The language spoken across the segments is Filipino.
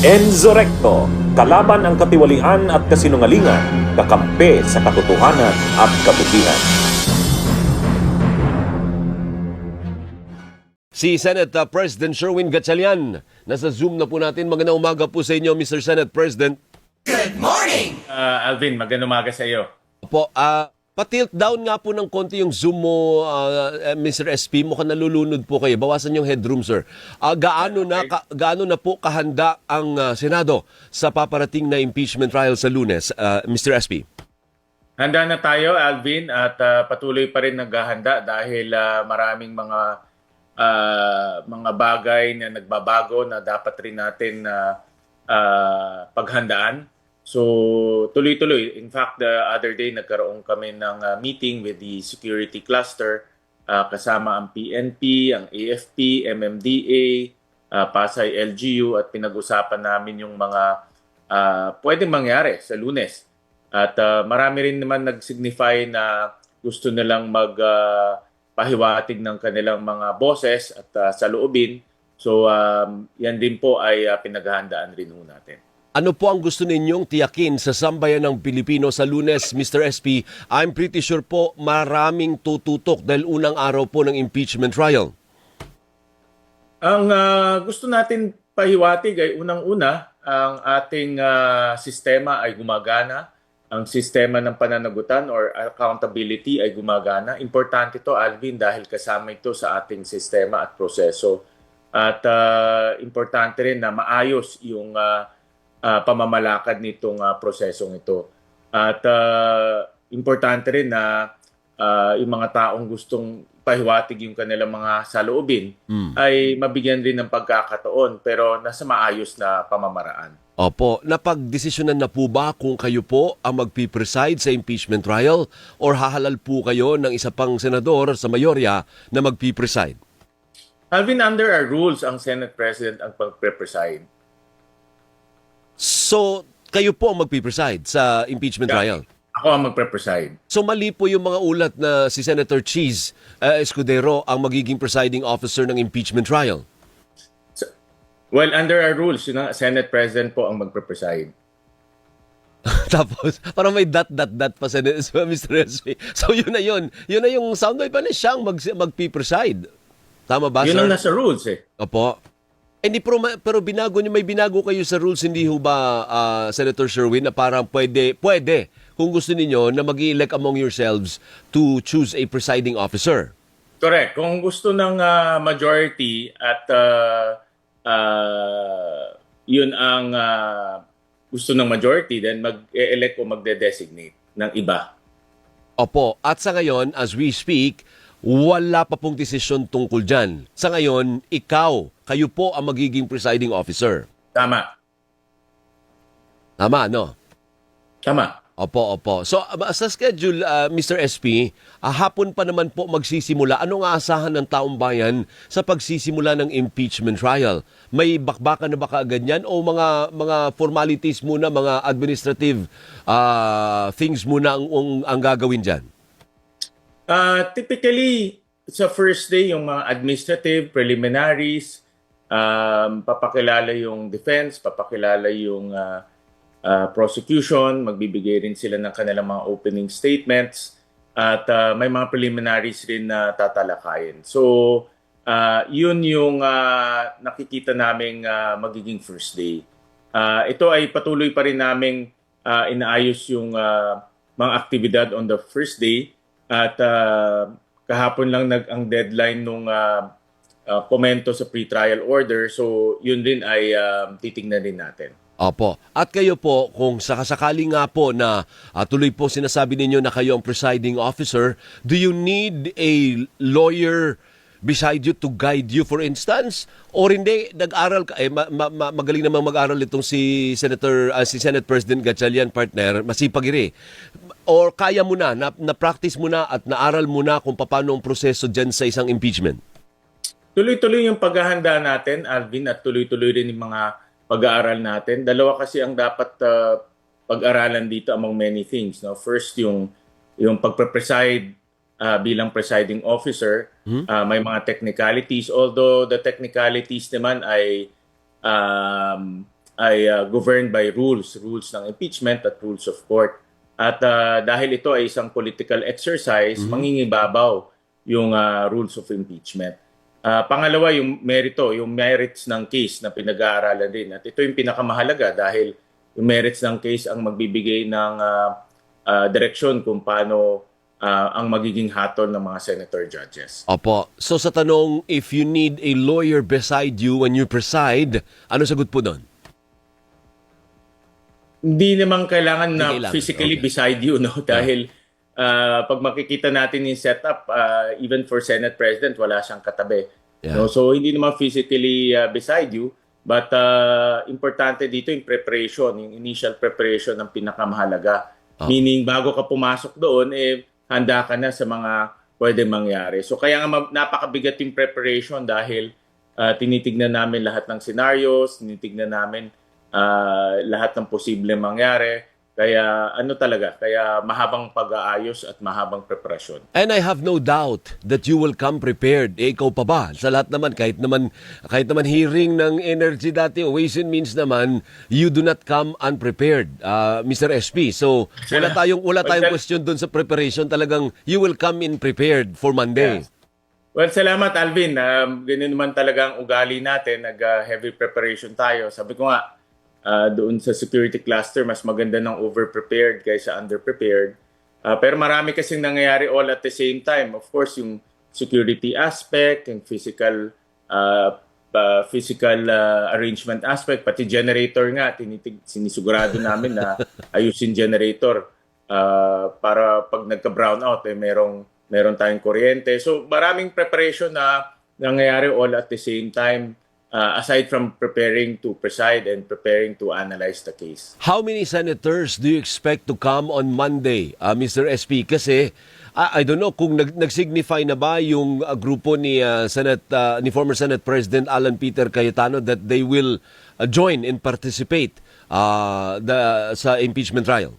Enzo Recto, kalaban ang katiwalian at kasinungalingan, kakampi sa katotohanan at kabutihan. Si Senate President Sherwin Gatchalian. Nasa Zoom na po natin. Magandang umaga po sa inyo, Mr. Senate President. Alvin, magandang umaga sa iyo. Po, pa-tilt down nga po ng konti yung Zoom mo, Mr. SP. Mukhang nalulunod po kayo. Bawasan yung headroom, sir. Gaano na po kahanda ang Senado sa paparating na impeachment trial sa Lunes, Mr. SP? Handa na tayo, Alvin, at patuloy pa rin naghahanda dahil maraming mga bagay na nagbabago na dapat rin natin paghandaan. So, tuloy-tuloy. In fact, the other day, nagkaroon kami ng meeting with the security cluster kasama ang PNP, ang AFP, MMDA, Pasay LGU at pinag-usapan namin yung mga pwedeng mangyari sa Lunes. At marami rin naman nag-signify na gusto nilang pahiwatig ng kanilang mga boses at saloobin. So, yan din po ay pinaghahandaan rin ho natin. Ano po ang gusto ninyong tiyakin sa sambayan ng Pilipino sa Lunes, Mr. SP? I'm pretty sure po maraming tututok dahil unang araw po ng impeachment trial. Ang gusto natin pahiwatig ay unang-una, ang ating sistema ay gumagana. Ang sistema ng pananagutan or accountability ay gumagana. Importante ito, Alvin, dahil kasama ito sa ating sistema at proseso. At importante rin na maayos yung pamamalakad nitong prosesong ito. At importante rin na yung mga taong gustong pahiwatig yung kanilang mga saloobin ay mabigyan rin ng pagkakataon pero nasa maayos na pamamaraan. Opo, napagdesisyonan na po ba kung kayo po ang magpipreside sa impeachment trial or hahalal po kayo ng isa pang senador sa mayorya na magpipreside? Alvin, under our rules, ang Senate President ang pagpe-preside. So, kayo po ang magpipreside sa impeachment trial? Ako ang magpe-preside. So, mali po yung mga ulat na si Senator Cheese Escudero ang magiging presiding officer ng impeachment trial? Well, under our rules, yun ang Senate President po ang magpe-preside. Tapos, parang may dot pa sa Mr. SP. So, yun na yun. Yun na yung soundbite pa na siyang magpipreside. Tama ba, Yun sir? ang nasa rules eh. Opo. Hindi, pero may binago kayo sa rules, hindi ho ba, Senator Sherwin, na parang pwede, kung gusto ninyo, na mag-elect among yourselves to choose a presiding officer? Correct. Kung gusto ng majority at yun ang gusto ng majority, then mag-elect o magde-designate ng iba. Opo. At sa ngayon, as we speak, wala pa pong desisyon tungkol dyan. Sa ngayon, kayo po ang magiging presiding officer. Tama. Tama, no? Tama. Opo. So, sa schedule, Mr. SP, hapon pa naman po magsisimula. Anong aasahan ng taong bayan sa pagsisimula ng impeachment trial? May bakbakan na ba kaagad yan? O mga formalities muna, mga administrative things muna ang gagawin dyan? Typically, sa first day, yung mga administrative, preliminaries, papakilala yung defense, papakilala yung prosecution, magbibigay rin sila ng kanilang mga opening statements, at may mga preliminaries rin na tatalakayin. So, yun yung nakikita naming magiging first day. Ito ay patuloy pa rin naming inaayos yung mga aktibidad on the first day. At kahapon lang ang deadline nung komento sa pre-trial order. So, yun din ay titingnan din natin. Opo. At kayo po, kung sakasakali nga po na tuloy po sinasabi ninyo na kayo ang presiding officer, do you need a lawyer beside you to guide you, for instance? Or hindi, nag-aral ka, magaling namang mag-aral itong si Senate President Gatchalian, partner, masipag rin. Or kaya mo na-practice mo na at naaral mo na kung paano ang proseso dyan sa isang impeachment? Tuloy-tuloy yung paghahanda natin, Alvin, at tuloy-tuloy rin yung mga pag-aaral natin. Dalawa kasi ang dapat pag-aralan dito among many things. No? First, yung pagpe-preside bilang presiding officer. May mga technicalities. Although the technicalities naman ay ay governed by rules ng impeachment at rules of court. At dahil ito ay isang political exercise, mangingibabaw yung rules of impeachment. Pangalawa, yung merits ng case na pinag-aaralan din. At ito yung pinakamahalaga dahil yung merits ng case ang magbibigay ng direksyon kung paano ang magiging hatol ng mga senator judges. Opo. So sa tanong, if you need a lawyer beside you when you preside, ano sagot po doon? Hindi naman kailangan na Hindi kailangan. physically Okay. beside you, no? Dahil pag makikita natin yung setup, even for Senate President, wala siyang katabi. Yeah. No? So hindi naman physically beside you, but importante dito yung preparation, yung initial preparation ng pinakamahalaga. Meaning bago ka pumasok doon, handa ka na sa mga pwede mangyari. So kaya nga napakabigat yung preparation dahil tinitignan namin lahat ng scenarios, tinitignan namin lahat ng posibleng mangyari. Kaya kaya mahabang pag-aayos at mahabang preparasyon. And I have no doubt that you will come prepared. Ikaw pa ba? Sa lahat naman, kahit naman hearing ng energy dati, Ways and Means naman, you do not come unprepared, Mr. SP. So, wala tayong question dun sa preparation. Talagang you will come in prepared for Monday. Yeah. Well, salamat Alvin. Ganyan naman talaga ang ugali natin. Nag-heavy preparation tayo. Sabi ko nga, doon sa security cluster, mas maganda ng over-prepared kaysa under-prepared. Pero marami kasing nangyayari all at the same time. Of course, yung security aspect, yung physical arrangement aspect, pati generator nga, sinisigurado namin na ayusin generator para pag nagka-brownout, meron tayong kuryente. So maraming preparation na nangyayari all at the same time. Aside from preparing to preside and preparing to analyze the case. How many senators do you expect to come on Monday, Mr. SP? Kasi, I don't know kung nag-signify na ba yung grupo ni former Senate President Alan Peter Cayetano that they will join and participate sa impeachment trial?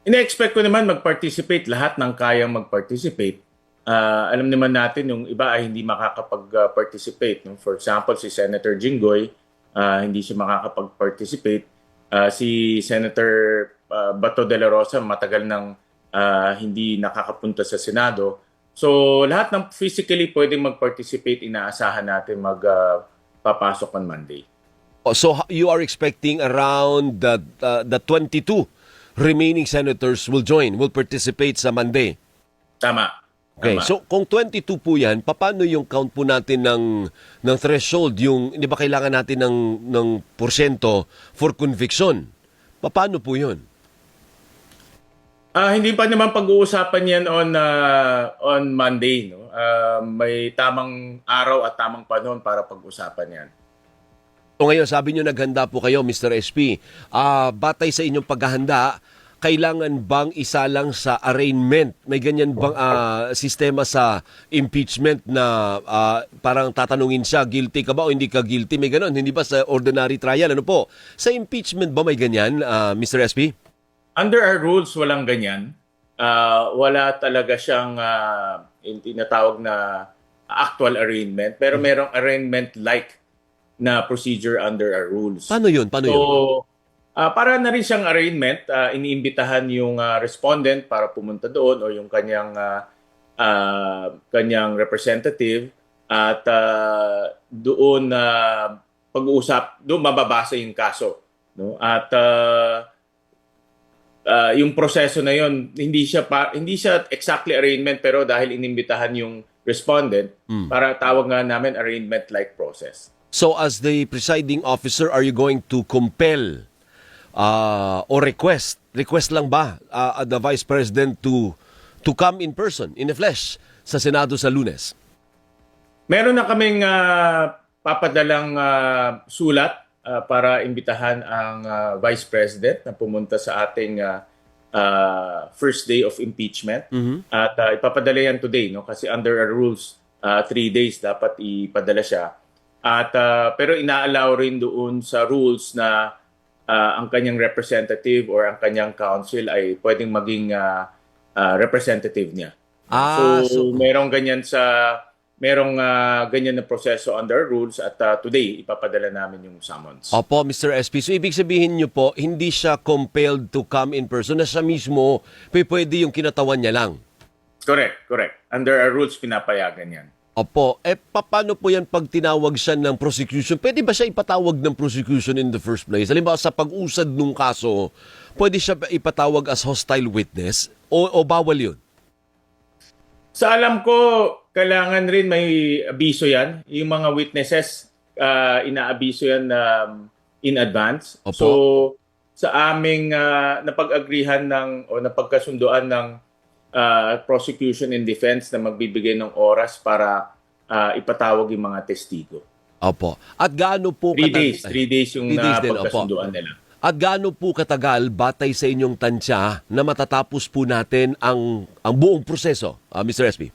Ina-expect ko naman mag-participate lahat ng kayang mag-participate. Alam naman natin yung iba ay hindi makakapag-participate. No? For example, si Senator Jinggoy, hindi siya makakapag-participate. Si Senator Bato de la Rosa, matagal nang hindi nakakapunta sa Senado. So lahat ng physically pwedeng mag-participate, inaasahan natin magpapasok on Monday. So you are expecting around the 22 remaining senators will participate sa Monday? Tama. Okay, so kung 22 po yan, paano yung count po natin ng threshold? Yung, hindi ba kailangan natin ng porsyento for conviction? Paano po yun? Hindi pa naman pag-uusapan yan on Monday. No? May tamang araw at tamang panahon para pag-usapan yan. So ngayon, sabi nyo naghanda po kayo, Mr. SP. Batay sa inyong paghahanda, kailangan bang isa lang sa arraignment? May ganyan bang sistema sa impeachment na parang tatanungin siya, guilty ka ba o hindi ka guilty? May ganon, hindi ba sa ordinary trial? Ano po? Sa impeachment ba may ganyan, Mr. SP? Under our rules, walang ganyan. Wala talaga siyang tinatawag na actual arraignment. Pero merong arraignment-like na procedure under our rules. Paano yun? Para na rin siyang arraignment, iniimbitahan yung respondent para pumunta doon o yung kanyang representative at doon doon mababasa yung kaso, no? At yung proseso na yon hindi siya exactly arraignment pero dahil inimbitahan yung respondent, para tawag nga namin arraignment-like process. So as the presiding officer, are you going to compel or request lang ba the Vice President to come in person, in the flesh, sa Senado sa Lunes? Meron na kaming papadalang sulat para imbitahan ang Vice President na pumunta sa ating first day of impeachment. At ipapadala yan today, no? Kasi under our rules, 3 days dapat ipadala siya. At pero inaalaw rin doon sa rules na ang kanyang representative or ang kanyang counsel ay pwedeng maging representative niya. So merong ganyan sa merong ganyan na proseso under rules at today ipapadala namin yung summons. Opo, Mr. SP. So, ibig sabihin nyo po, hindi siya compelled to come in person, na siya mismo, pwede yung kinatawan niya lang. Correct. Under our rules, pinapayagan yan. Opo. Paano po yan pag tinawag siya ng prosecution? Pwede ba siya ipatawag ng prosecution in the first place? Halimbawa, sa pag-usad ng kaso, pwede siya ipatawag as hostile witness? O bawal yun? Sa alam ko, kailangan rin may abiso yan. Yung mga witnesses, inaabiso yan in advance. Opo. So, sa aming napag-agrihan o napagkasunduan ng prosecution and defense na magbibigay ng oras para ipatawag yung mga testigo. Opo. At gaano po 3 days yung 3 days din, napagkasunduan nila. At gaano po katagal, batay sa inyong tansya, na matatapos po natin ang buong proseso, Mr. SP?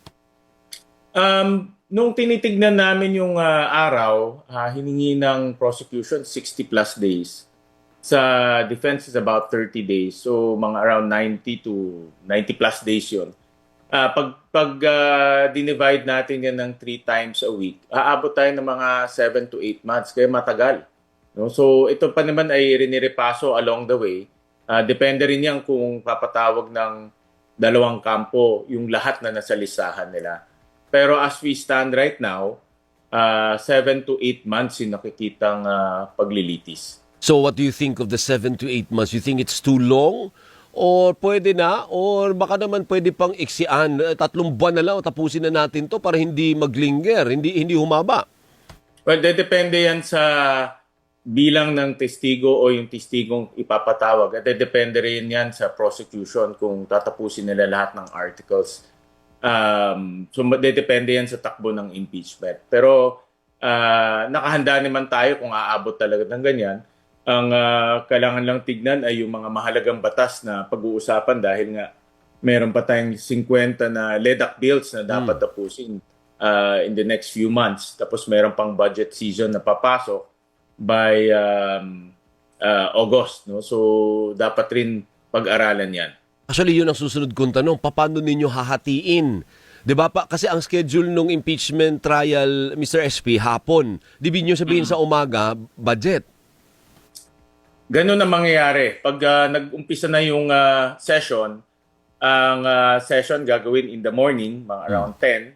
Nung tinitignan namin yung araw, hiningi ng prosecution 60 plus days. Sa defense is about 30 days. So mga around 90 to 90 plus days yun. Pag dinivide natin yan ng 3 times a week, aabot tayo ng mga 7 to 8 months. Kaya matagal. No? So ito pa naman ay rinirepaso along the way. Depende rin yan kung papatawag ng dalawang kampo yung lahat na nasa listahan nila. Pero as we stand right now, 7 to 8 months yung nakikitang paglilitis. So what do you think of the 7 to 8 months? You think it's too long? Or pwede na? Or baka naman pwede pang iksian? 3 buwan na lang o tapusin na natin to para hindi maglinger, hindi humaba? Well, depende yan sa bilang ng testigo o yung testigong ipapatawag. At depende rin yan sa prosecution kung tatapusin nila lahat ng articles. So depende yan sa takbo ng impeachment. Pero nakahanda naman tayo kung aabot talaga ng ganyan. Ang kailangan lang tignan ay yung mga mahalagang batas na pag-uusapan dahil nga meron pa tayong 50 na LEDAC bills na dapat tapusin in the next few months. Tapos meron pang budget season na papasok by August. No? So dapat rin pag-aralan yan. Actually, yun ang susunod kong tanong. Paano ninyo hahatiin? Di ba pa? Kasi ang schedule ng impeachment trial, Mr. SP, hapon. Di ba nyo sabihin sa umaga, budget? Ganun ang mangyayari. Pag nag-umpisa na yung session, ang session gagawin in the morning, mga around 10,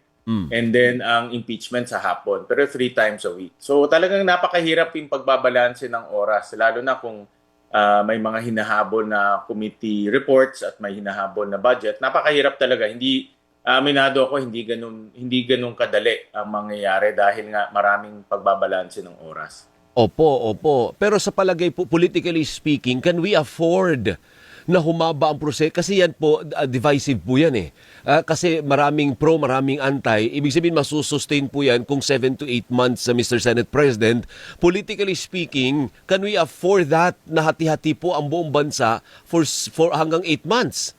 and then ang impeachment sa hapon. Pero 3 times a week. So talagang napakahirap yung pagbabalanse ng oras, lalo na kung may mga hinahabol na committee reports at may hinahabol na budget. Napakahirap talaga. Aminado ako, hindi ganun kadali ang mangyayari dahil nga maraming pagbabalanse ng oras. Opo. Pero sa palagay po, politically speaking, can we afford na humaba ang proseso? Kasi yan po, divisive po yan eh. Kasi maraming pro, maraming anti. Ibig sabihin, masusustain po yan kung 7 to 8 months sa Mr. Senate President. Politically speaking, can we afford that na hati-hati po ang buong bansa for hanggang 8 months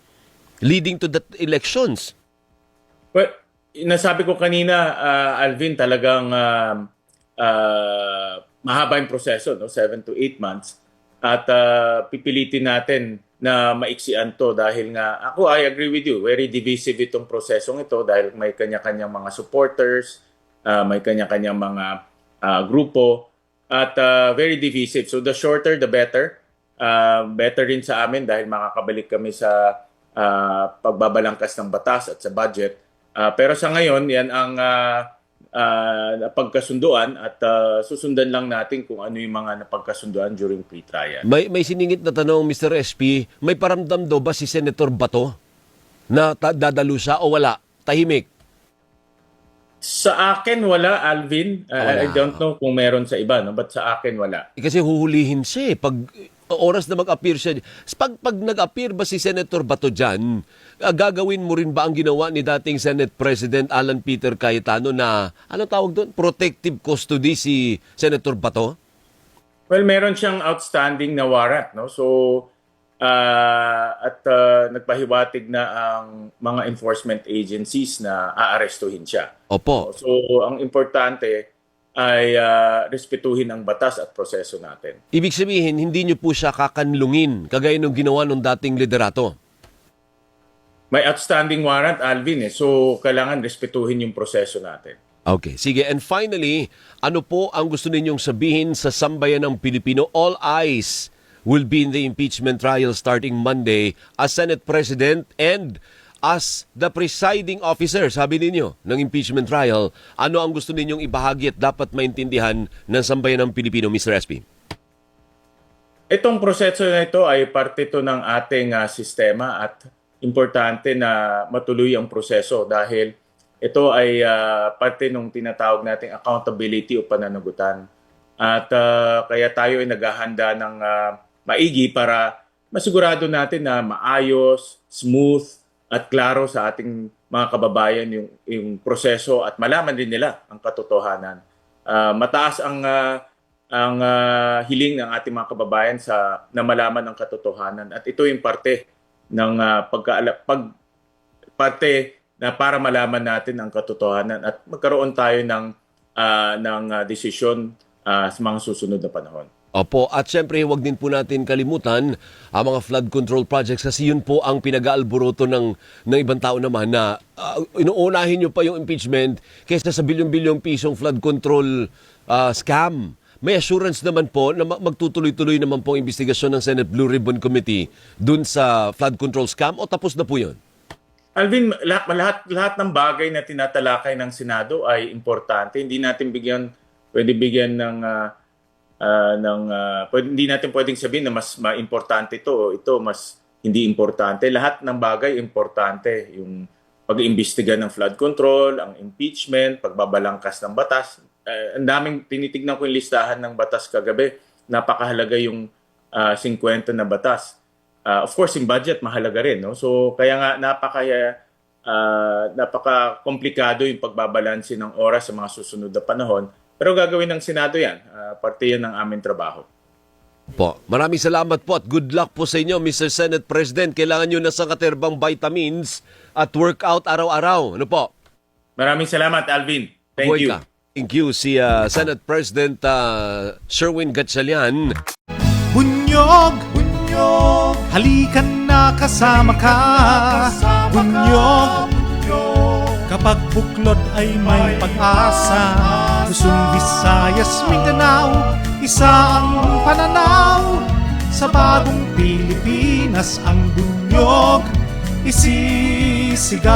leading to the elections? Well, nasabi ko kanina, Alvin, talagang mahaba yung proseso, no? 7 to 8 months. At pipilitin natin na maiksian to dahil nga, I agree with you, very divisive itong prosesong ito dahil may kanya-kanyang mga supporters, may kanya-kanyang mga grupo, at very divisive. So the shorter, the better. Better rin sa amin dahil makakabalik kami sa pagbabalangkas ng batas at sa budget. Pero sa ngayon, yan ang napagkasunduan at susundan lang natin kung ano yung mga napagkasunduan during pre-trial. May siningit na tanong, Mr. SP, may paramdam daw ba si Senator Bato na dadalo siya o wala? Tahimik? Sa akin wala, Alvin. I don't know kung meron sa iba, no? But sa akin wala. Kasi huhulihin siya eh. Pag oras na mag-appear siya. Pag nag-appear ba si Senator Bato dyan, gagawin mo rin ba ang ginawa ni dating Senate President Alan Peter Cayetano na, ano tawag doon? Protective custody si Senator Bato? Well, meron siyang outstanding na warrant, no? So, nagpahiwatig na ang mga enforcement agencies na aarestuhin siya. Opo. So, ang importante ay respetuhin ang batas at proseso natin. Ibig sabihin, hindi niyo po siya kakanlungin kagaya nung ginawa nung dating liderato? May outstanding warrant, Alvin, eh. So, kailangan respetuhin yung proseso natin. Okay, sige. And finally, ano po ang gusto ninyong sabihin sa sambayan ng Pilipino? All eyes will be in the impeachment trial starting Monday as Senate President and as the presiding officer, sabi ninyo, ng impeachment trial. Ano ang gusto ninyong ibahagi at dapat maintindihan ng sambayan ng Pilipino, Mr. SP? Itong proseso na ito ay parte ito ng ating sistema at importante na matuloy ang proseso dahil ito ay parte ng tinatawag nating accountability o pananagutan. At kaya tayo ay naghahanda ng maigi para masigurado natin na maayos, smooth at klaro sa ating mga kababayan yung proseso at malaman din nila ang katotohanan. Mataas ang hiling ng ating mga kababayan na malaman ang katotohanan at ito yung parte ng parte na para malaman natin ang katotohanan at magkaroon tayo ng desisyon sa mga susunod na panahon. Opo, at syempre huwag din po natin kalimutan ang mga flood control projects kasi yun po ang pinag-aalboroto ng ibang tao naman na inuunahin nyo pa yung impeachment kaysa sa bilyon-bilyong pisong flood control scam. May assurance naman po na magtutuloy-tuloy naman po ang investigasyon ng Senate Blue Ribbon Committee dun sa flood control scam o tapos na po yun? Alvin, lahat ng bagay na tinatalakay ng Senado ay importante. Hindi natin hindi natin pwedeng sabihin na mas importante ito mas hindi importante. Lahat ng bagay importante. Yung pag-iimbestiga ng flood control, ang impeachment, pagbabalangkas ng batas. Ang daming tinitignan ko yung listahan ng batas kagabi. Napakahalaga yung 50 na batas. Of course, yung budget mahalaga rin, no? So kaya nga napaka-komplikado yung pagbabalanse ng oras sa mga susunod na panahon. Pero gagawin ng Senado yan. Parte yan ng aming trabaho. Po, maraming salamat po at good luck po sa inyo, Mr. Senate President. Kailangan nyo na sa katerbang vitamins at workout araw-araw. Ano po? Maraming salamat, Alvin. Thank Buhay you. ka. Thank you si Senate President Sherwin Gatchalian. Bunyog, bunyog, halikan na kasama ka. Bunyog, kapag buklod ay may pag-asa. Luzon, Visayas, Mindanao, isa ang pananaw. Sa bagong Pilipinas ang bunyog isisigaw.